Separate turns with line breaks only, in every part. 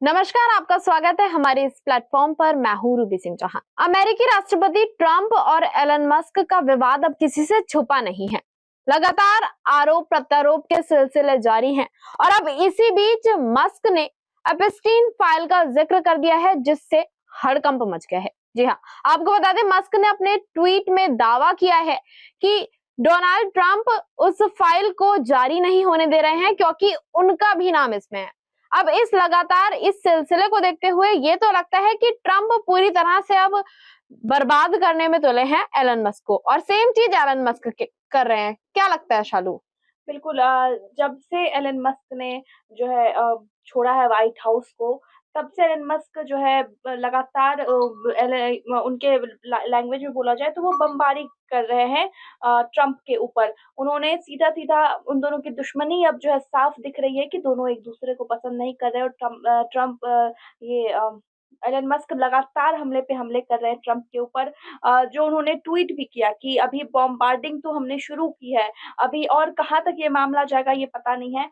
नमस्कार, आपका स्वागत है हमारे इस प्लेटफॉर्म पर। मैं हूं रूबी सिंह चौहान। अमेरिकी राष्ट्रपति ट्रंप और एलन मस्क का विवाद अब किसी से छुपा नहीं है। लगातार आरोप प्रत्यारोप के सिलसिले जारी हैं और अब इसी बीच मस्क ने एप्स्टीन फाइल का जिक्र कर दिया है, जिससे हड़कंप मच गया है। जी हाँ, आपको बता दें, मस्क ने अपने ट्वीट में दावा किया है कि डोनाल्ड ट्रंप उस फाइल को जारी नहीं होने दे रहे हैं, क्योंकि उनका भी नाम इसमें है। अब इस सिलसिले को देखते हुए ये तो लगता है कि ट्रंप पूरी तरह से अब बर्बाद करने में तुले हैं एलन मस्क को, और सेम चीज एलन मस्क के कर रहे हैं। क्या लगता है शालू?
बिल्कुल जब से एलन मस्क ने जो है छोड़ा है व्हाइट हाउस को, तब से एलन मस्क जो है लगातार उनके लैंग्वेज में बोला जाए तो वो बमबारी कर रहे हैं ट्रंप के ऊपर। उन्होंने सीधा-सीधा उन दोनों की दुश्मनी अब जो है साफ दिख रही है कि दोनों एक-दूसरे को पसंद नहीं कर रहे और ट्रंप ये एलन मस्क लगातार हमले पे हमले कर रहे हैं ट्रंप के ऊपर। जो उन्होंने ट्वीट भी किया कि अभी बॉम्बार्डिंग तो हमने शुरू की है, अभी और कहाँ तक ये मामला जाएगा ये पता नहीं है।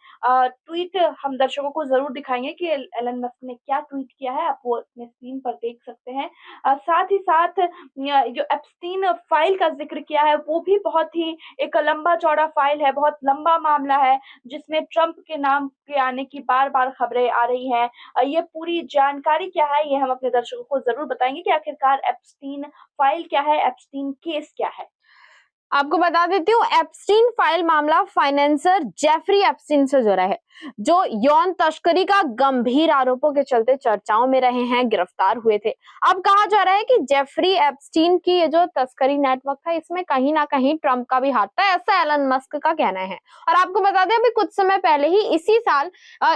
ट्वीट हम दर्शकों को ज़रूर दिखाएँगे कि एलन मस्क ने क्या ट्वीट किया है, आप वो अपने स्क्रीन पर देख सकते हैं। साथ ही साथ जो एप्स्टीन फाइल का ज़िक्र किया है, वो भी बहुत ही एक लंबा-चौड़ा फाइल है, बहुत लंबा मामला है, जिसमें ट्रंप के नाम के आने की बार-बार खबरें आ रही हैं। ये पूरी जानकारी क्या है, ये हम अपने दर्शकों को ज़रूर बताएँगे कि आखिरकार एप्स्टीन फाइल क्या है, एप्स्टीन केस क्या है?
आपको बता देती हूँ, एप्स्टीन फाइल मामला फाइनेंसर जेफरी एप्स्टीन से जुड़ा है, जो यौन तस्करी का गंभीर आरोपों के चलते चर्चाओं में रहे हैं, गिरफ्तार हुए थे। अब कहा जा रहा है कि जेफरी एप्स्टीन की ये जो तस्करी नेटवर्क था, इसमें कहीं ना कहीं ट्रंप का भी हाथ था, ऐसा एलन मस्क का कहना है। और आपको बता दें, अभी कुछ समय पहले ही इसी साल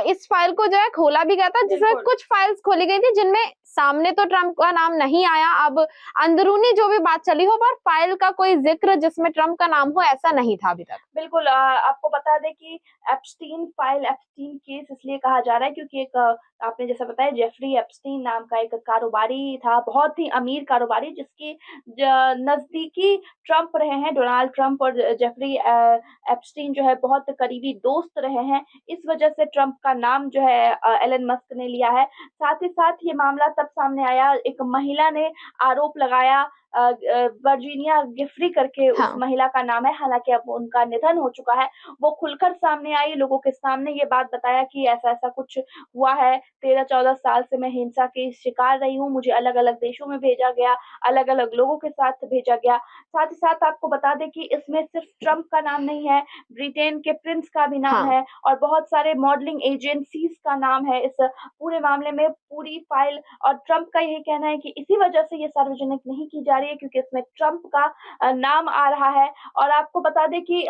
इस फाइल को जो है खोला भी गया था, जिसमें
बिल्कुल।
कुछ फाइल्स खोली गई थी जिनमें सामने तो ट्रंप का नाम नहीं आया। अब अंदरूनी जो भी बात चली हो, पर फाइल का कोई जिक्र जिसमें ट्रंप का नाम हो, ऐसा नहीं था अभी तक।
बिल्कुल आपको बता दें कि एप्स्टीन फाइल, एप्स्टीन केस इसलिए कहा जा रहा है क्योंकि एक आपने जैसा बताया जेफरी एप्स्टीन नाम का एक कारोबारी था, बहुत ही अमीर कारोबारी जिसकी नज़दीकी ट्रंप रहे हैं, डोनाल्ड ट्रंप और जेफरी एप्स्टीन जो है बहुत करीबी दोस्त रहे हैं। इस वजह से ट्रंप का नाम जो है एलन मस्क ने लिया है। साथ ही साथ ये मामला तब सामने आया, एक महिला ने आरोप लगाया वर्जीनिया गिफरी करके उस
हाँ।
महिला का नाम है, हालाँकि अब उनका निधन हो चुका है। वो खुलकर सामने आई, लोगों के सामने ये बात बताया कि ऐसा-ऐसा कुछ हुआ है, 13-14 साल से मैं हिंसा की शिकार रही हूँ, मुझे अलग-अलग देशों में भेजा गया, अलग-अलग लोगों के साथ भेजा गया। साथ ही साथ आपको बता दें कि इसमें सिर्फ ट्रंप का नाम नहीं है, ब्रिटेन के प्रिंस का भी नाम
हाँ।
है और बहुत सारे मॉडलिंग एजेंसीज़ का नाम है इस पूरे मामले में। पूरी फाइल और ट्रंप का यही कहना है कि इसी वजह से ये सार्वजनिक नहीं की जा रही है क्योंकि इसमें ट्रंप का नाम आ रहा है। और आपको बता दें कि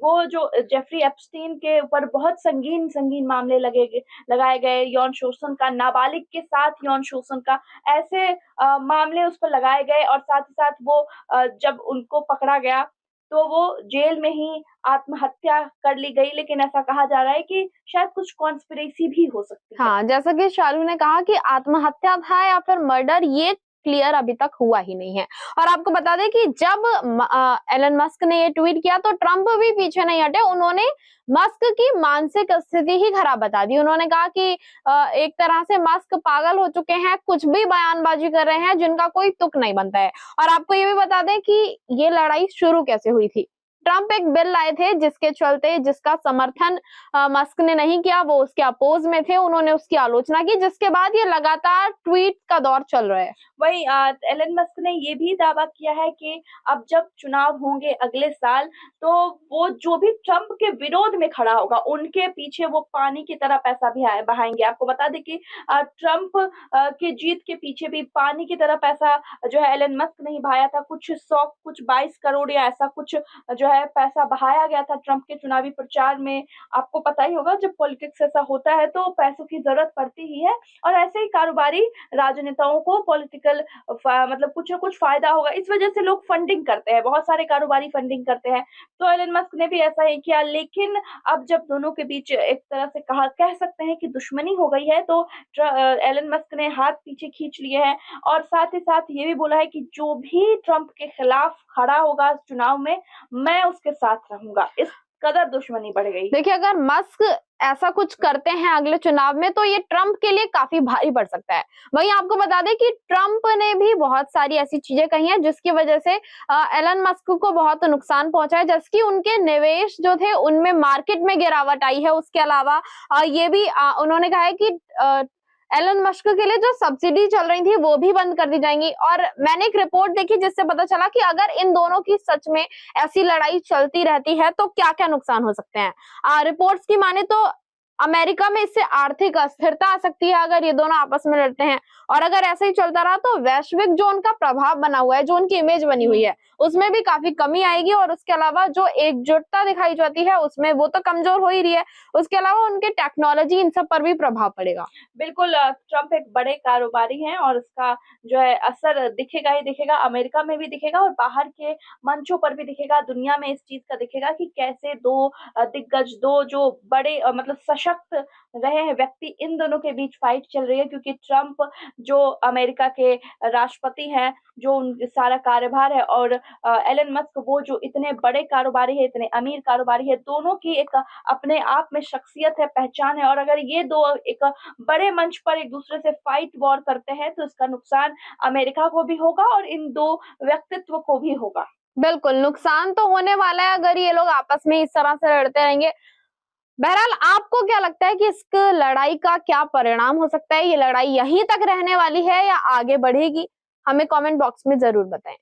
वो जो जेफरी एप्स्टीन के ऊपर बहुत संगीन-संगीन मामले लगाए गए, यौन शोषण का, नाबालिग के साथ यौन शोषण का, ऐसे मामले उस पर लगाए गए और साथ ही साथ वो जब उनको पकड़ा गया, तो वो जेल में ही आत्महत्या कर ली गई, लेकिन ऐसा कहा जा रहा है कि शायद कुछ कॉन्स्पिरेसी भी हो सकती है।
हाँ, जैसा कि शालू ने कहा कि आत्महत्या था या फिर मर्डर, ये क्लियर अभी तक हुआ ही नहीं है। और आपको बता दें कि जब एलन मस्क ने ये ट्वीट किया, तो ट्रंप भी पीछे नहीं हटे। उन्होंने मस्क की मानसिक स्थिति ही खराब बता दी। उन्होंने कहा कि एक तरह से मस्क पागल हो चुके हैं, कुछ भी बयानबाजी कर रहे हैं जिनका कोई तुक नहीं बनता है। और आपको ये भी बता दें कि ये लड़ाई शुरू कैसे हुई थी। ट्रंप एक बिल लाए थे, जिसके चलते जिसका समर्थन मस्क ने नहीं किया, वो उसके अपोज में थे, उन्होंने उसकी आलोचना की, जिसके बाद ये लगातार ट्वीट का दौर चल रहा है।
वहीं एलन मस्क ने ये भी दावा किया है कि अब जब चुनाव होंगे अगले साल, तो वो जो भी ट्रंप के विरोध में खड़ा होगा, उनके पीछे वो पानी की तरह पैसा भी बहाएँगे। आपको बता दें कि ट्रंप की जीत के पीछे भी पानी की तरह पैसा जो है एलन मस्क ने ही बहाया था। कुछ 100 कुछ 22 करोड़ या ऐसा कुछ जो है पैसा बहाया गया था ट्रंप के चुनावी प्रचार में। आपको पता ही होगा जब पॉलिटिक्स ऐसा होता है तो पैसों की ज़रूरत पड़ती ही है और ऐसे ही कारोबारी राजनेताओं को पॉलिटिकल मतलब कुछ ना कुछ फ़ायदा होगा, इस वजह से लोग फंडिंग करते हैं, बहुत सारे कारोबारी फंडिंग करते हैं। तो एलन मस्क ने भी ऐसा ही किया, लेकिन अब जब दोनों के बीच एक तरह से कह सकते हैं कि दुश्मनी हो गई है, तो एलन मस्क ने हाथ पीछे खींच लिए हैं और साथ ही साथ ये भी बोला है कि जो भी ट्रंप के खिलाफ खड़ा होगा चुनाव में, मैं उसके साथ रहूँगा। इस कदर दुश्मनी बढ़ गई।
देखिए, अगर मस्क ऐसा कुछ करते हैं अगले चुनाव में तो ये ट्रंप के लिए काफी भारी पड़ सकता है। वहीं आपको बता दें कि ट्रंप ने भी बहुत सारी ऐसी चीजें कही हैं जिसकी वजह से एलन मस्क को बहुत नुकसान पहुंचा है, जैसे कि उनके निवेश जो थे उनमें मार्केट में गिरावट आई है। उसके अलावा ये भी उन्होंने कहा है कि एलन मस्क के लिए जो सब्सिडी चल रही थी वो भी बंद कर दी जाएंगी। और मैंने एक रिपोर्ट देखी जिससे पता चला कि अगर इन दोनों की सच में ऐसी लड़ाई चलती रहती है तो क्या क्या नुकसान हो सकते हैं। रिपोर्ट्स की माने तो अमेरिका में इससे आर्थिक अस्थिरता आ सकती है अगर ये दोनों आपस में लड़ते हैं। और अगर ऐसे ही चलता रहा तो वैश्विक जो उनका प्रभाव बना हुआ है, जो उनकी इमेज बनी हुई है, उसमें भी काफी कमी आएगी। और उसके अलावा जो एकजुटता दिखाई जाती है उसमें वो तो कमजोर हो ही रही है। उसके अलावा उनके टेक्नोलॉजी इन सब पर भी प्रभाव पड़ेगा।
बिल्कुल, ट्रंप एक बड़े कारोबारी हैं और उसका जो है असर दिखेगा ही दिखेगा, अमेरिका में भी दिखेगा और बाहर के मंचों पर भी दिखेगा, दुनिया में इस चीज़ का दिखेगा कि कैसे 2 दिग्गज, 2 जो बड़े मतलब सशक्त रहे हैं व्यक्ति, इन दोनों के बीच फाइट चल रही है। क्योंकि ट्रंप जो अमेरिका के राष्ट्रपति हैं, जो उन सारा कार्यभार है, और एलन मस्क वो जो इतने बड़े कारोबारी हैं, इतने अमीर कारोबारी हैं, दोनों की एक अपने आप में शख्सियत है, पहचान है। और अगर ये 2 एक बड़े मंच पर एक दूसरे से फाइट वॉर करते हैं तो इसका नुकसान अमेरिका को भी होगा और इन 2 व्यक्तित्व को भी होगा।
बिल्कुल, नुकसान तो होने वाला है अगर ये लोग आपस में इस तरह से लड़ते रहेंगे। बहरहाल, आपको क्या लगता है कि इस लड़ाई का क्या परिणाम हो सकता है? ये लड़ाई यहीं तक रहने वाली है या आगे बढ़ेगी? हमें कमेंट बॉक्स में जरूर बताएं।